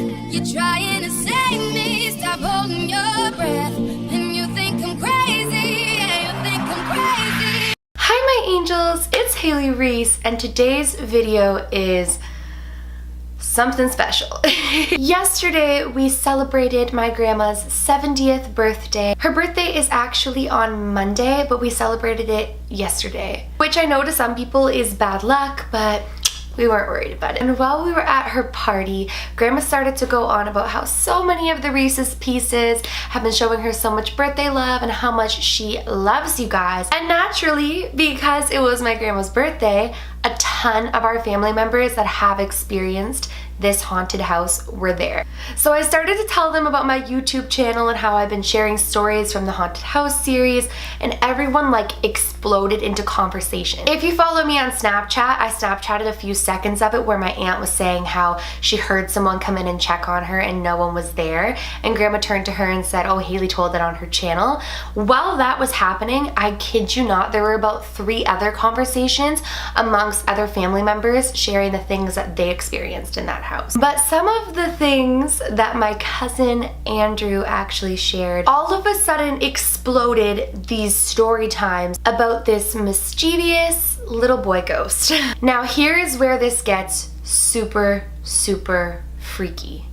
You're trying to save me. Stop holding your breath. And you think I'm crazy. Yeah, you think I'm crazy. Hi my angels, it's Haley Reese and today's video is something special. Yesterday we celebrated my grandma's 70th birthday. Her birthday is actually on Monday, but we celebrated it yesterday, which I know to some people is bad luck, but we weren't worried about it. And while we were at her party, Grandma started to go on about how so many of the Reese's Pieces have been showing her so much birthday love and how much she loves you guys. And naturally, because it was my grandma's birthday, a ton of our family members that have experienced this haunted house were there. So I started to tell them about my YouTube channel and how I've been sharing stories from the haunted house series, and everyone like exploded into conversation. If you follow me on Snapchat, I Snapchatted a few seconds of it where my aunt was saying how she heard someone come in and check on her and no one was there, and Grandma turned to her and said, oh, Haley told that on her channel. While that was happening, I kid you not, there were about 3 other conversations amongst other family members sharing the things that they experienced in that house. But some of the things that my cousin Andrew actually shared all of a sudden exploded these story times about this mischievous little boy ghost. Now here is where this gets super freaky.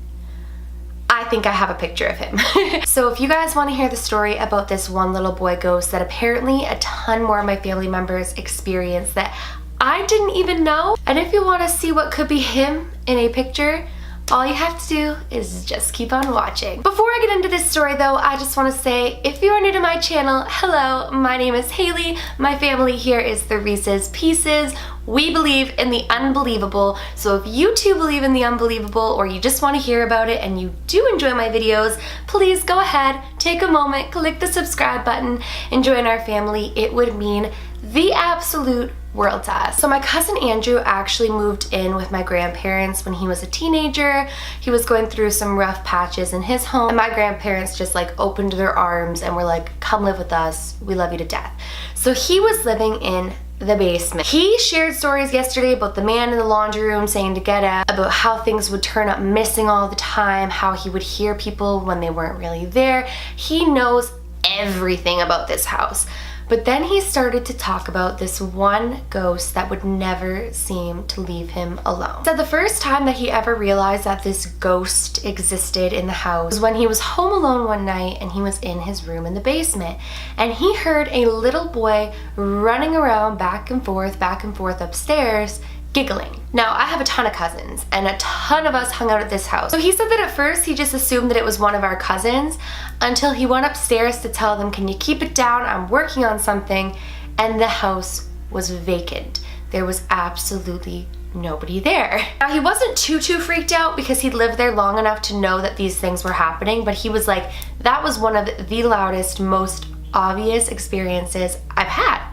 I think I have a picture of him. So if you guys want to hear the story about this one little boy ghost that apparently a ton more of my family members experienced that I didn't even know, and if you want to see what could be him in a picture, all you have to do is just keep on watching. Before I get into this story though, I just want to say, if you are new to my channel, hello, my name is Haley. My family here is the Reese's Pieces. We believe in the unbelievable, so if you too believe in the unbelievable or you just want to hear about it and you do enjoy my videos, please go ahead, take a moment, click the subscribe button, and join our family. It would mean the absolute world to us. So my cousin Andrew actually moved in with my grandparents when he was a teenager. He was going through some rough patches in his home, and my grandparents just like opened their arms and were like, come live with us, we love you to death. So he was living in the basement. He shared stories yesterday about the man in the laundry room saying to get out, about how things would turn up missing all the time, how he would hear people when they weren't really there. He knows everything about this house. But then he started to talk about this one ghost that would never seem to leave him alone. So the first time that he ever realized that this ghost existed in the house was when he was home alone one night and he was in his room in the basement. And he heard a little boy running around back and forth upstairs, giggling. Now, I have a ton of cousins, and a ton of us hung out at this house. So he said that at first he just assumed that it was one of our cousins until he went upstairs to tell them, can you keep it down? I'm working on something. And the house was vacant. There was absolutely nobody there. Now, he wasn't too freaked out because he'd lived there long enough to know that these things were happening, but he was like, that was one of the loudest, most obvious experiences I've had.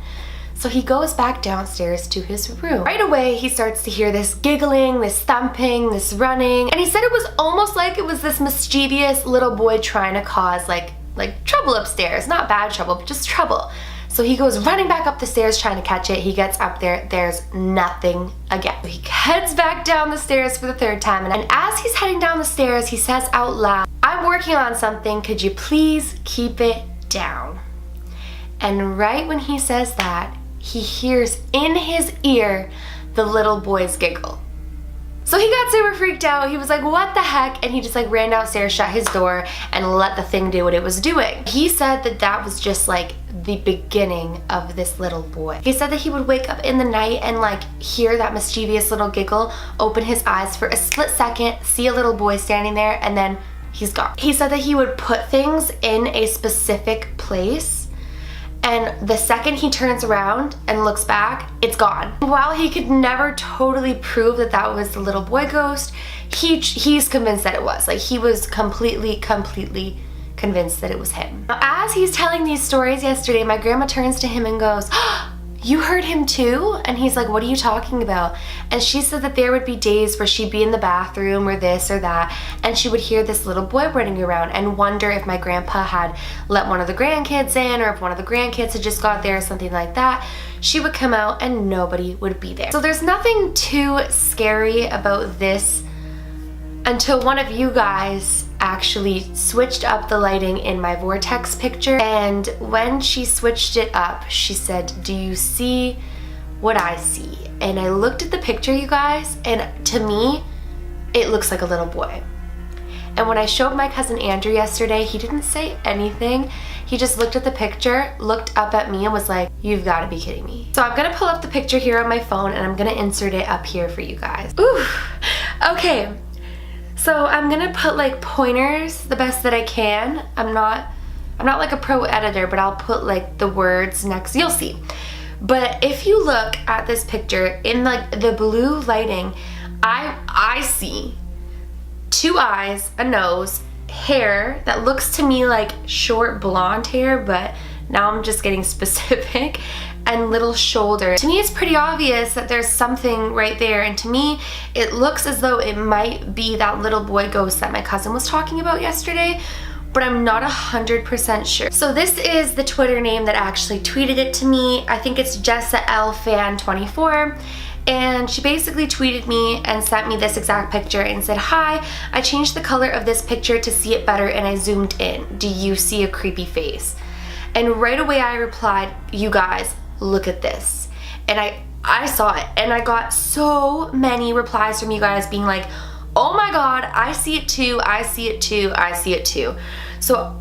So he goes back downstairs to his room. Right away, he starts to hear this giggling, this thumping, this running, and he said it was almost like it was this mischievous little boy trying to cause like trouble upstairs. Not bad trouble, but just trouble. So he goes running back up the stairs trying to catch it. He gets up there, there's nothing again. He heads back down the stairs for the 3rd time, and as he's heading down the stairs, he says out loud, I'm working on something, could you please keep it down? And right when he says that, he hears in his ear the little boy's giggle. So he got super freaked out. He was like, what the heck? And he just like ran downstairs, shut his door, and let the thing do what it was doing. He said that that was just like the beginning of this little boy. He said that he would wake up in the night and like hear that mischievous little giggle, open his eyes for a split second, see a little boy standing there, and then he's gone. He said that he would put things in a specific place, and the second he turns around and looks back, it's gone. While he could never totally prove that that was the little boy ghost, he's convinced that it was. Like, he was completely convinced that it was him. Now, as he's telling these stories yesterday, my grandma turns to him and goes, oh, you heard him too? And he's like, what are you talking about? And she said that there would be days where she'd be in the bathroom or this or that, and she would hear this little boy running around and wonder if my grandpa had let one of the grandkids in, or if one of the grandkids had just got there or something like that. She would come out and nobody would be there. So there's nothing too scary about this until one of you guys actually switched up the lighting in my vortex picture. And when she switched it up, she said, "Do you see what I see?" And I looked at the picture, you guys, and to me, it looks like a little boy. And when I showed my cousin Andrew yesterday, he didn't say anything. He just looked at the picture, looked up at me, and was like, "You've got to be kidding me." So I'm gonna pull up the picture here on my phone, and I'm gonna insert it up here for you guys. Ooh, okay. So I'm gonna put like pointers the best that I can. I'm not like a pro editor, but I'll put like the words next, you'll see. But if you look at this picture in like the blue lighting, I see 2 eyes, a nose, hair that looks to me like short blonde hair, but now I'm just getting specific, and little shoulder. To me, it's pretty obvious that there's something right there, and to me, it looks as though it might be that little boy ghost that my cousin was talking about yesterday, but I'm not 100% sure. So this is the Twitter name that actually tweeted it to me. I think it's JessaLFan24. And she basically tweeted me and sent me this exact picture and said, "Hi, I changed the color of this picture to see it better and I zoomed in. Do you see a creepy face?" And right away I replied, "You guys, look at this." And I saw it, and I got so many replies from you guys being like, "Oh my God, I see it too, I see it too, I see it too." So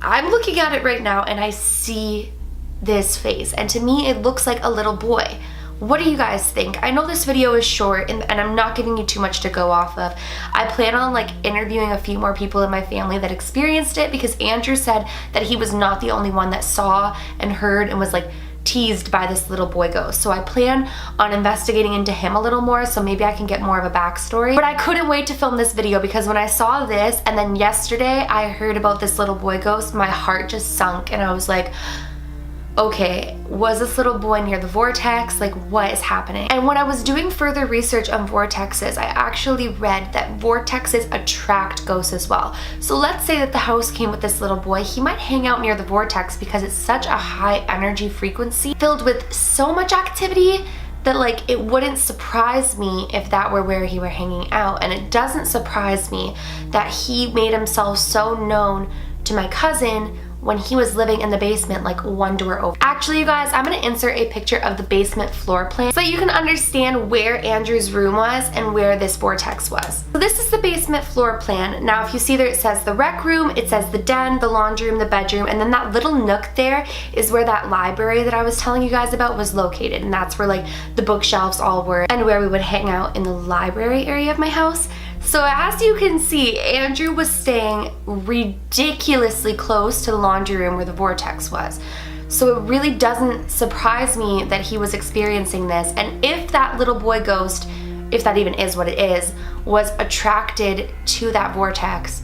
I'm looking at it right now and I see this face, and to me it looks like a little boy. What do you guys think? I know this video is short and I'm not giving you too much to go off of. I plan on like interviewing a few more people in my family that experienced it, because Andrew said that he was not the only one that saw and heard and was like teased by this little boy ghost. So I plan on investigating into him a little more, so maybe I can get more of a backstory. But I couldn't wait to film this video, because when I saw this and then yesterday I heard about this little boy ghost, my heart just sunk and I was like, okay, was this little boy near the vortex? Like, what is happening? And when I was doing further research on vortexes, I actually read that vortexes attract ghosts as well. So let's say that the house came with this little boy, he might hang out near the vortex because it's such a high energy frequency filled with so much activity that like it wouldn't surprise me if that were where he were hanging out. And it doesn't surprise me that he made himself so known to my cousin when he was living in the basement like one door over. Actually, you guys, I'm gonna insert a picture of the basement floor plan so you can understand where Andrew's room was and where this vortex was. So this is the basement floor plan. Now, if you see there, it says the rec room, it says the den, the laundry room, the bedroom, and then that little nook there is where that library that I was telling you guys about was located, and that's where like the bookshelves all were and where we would hang out in the library area of my house. So as you can see, Andrew was staying ridiculously close to the laundry room where the vortex was. So it really doesn't surprise me that he was experiencing this. And if that little boy ghost, if that even is what it is, was attracted to that vortex,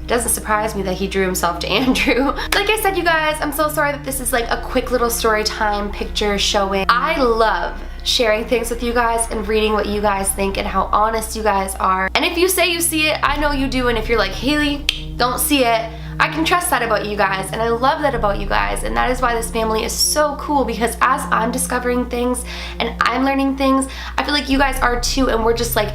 it doesn't surprise me that he drew himself to Andrew. Like I said, you guys, I'm so sorry that this is like a quick little story time picture showing. I love sharing things with you guys and reading what you guys think and how honest you guys are. And if you say you see it, I know you do. And if you're like, "Haley, don't see it," I can trust that about you guys, and I love that about you guys. And that is why this family is so cool, because as I'm discovering things and I'm learning things, I feel like you guys are too, and we're just like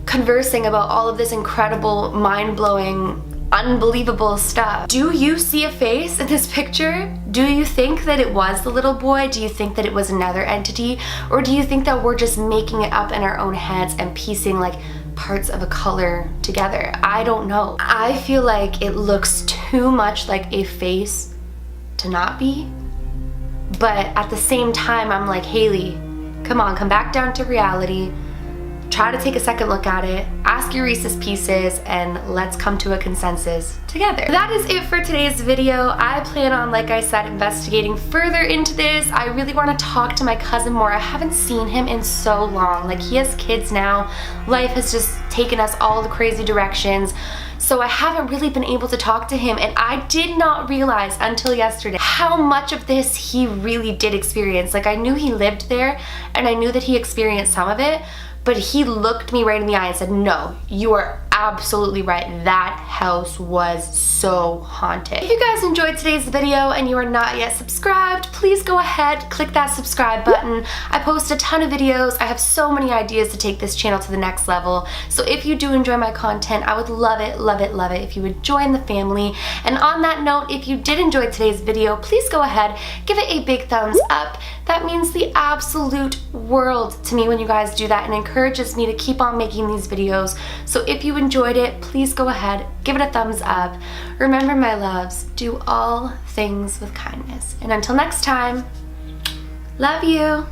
conversing about all of this incredible, mind-blowing, unbelievable stuff. Do you see a face in this picture? Do you think that it was the little boy? Do you think that it was another entity? Or do you think that we're just making it up in our own heads and piecing like parts of a color together? I don't know. I feel like it looks too much like a face to not be. But at the same time, I'm like, Haley, come on, come back down to reality. Try to take a second look at it, ask your Reese's Pieces, and let's come to a consensus together. That is it for today's video. I plan on, like I said, investigating further into this. I really want to talk to my cousin more. I haven't seen him in so long. Like, he has kids now. Life has just taken us all the crazy directions. So I haven't really been able to talk to him, and I did not realize until yesterday how much of this he really did experience. Like, I knew he lived there and I knew that he experienced some of it, But he looked me right in the eye and said, no, you are absolutely right. That house was so haunted. If you guys enjoyed today's video and you are not yet subscribed, please go ahead, click that subscribe button. I post a ton of videos. I have so many ideas to take this channel to the next level. So if you do enjoy my content, I would love it, love it, love it if you would join the family. And on that note, if you did enjoy today's video, please go ahead, give it a big thumbs up. That means the absolute world to me when you guys do that and encourages me to keep on making these videos. So if you enjoyed it, please go ahead, give it a thumbs up. Remember, my loves, do all things with kindness. And until next time, love you.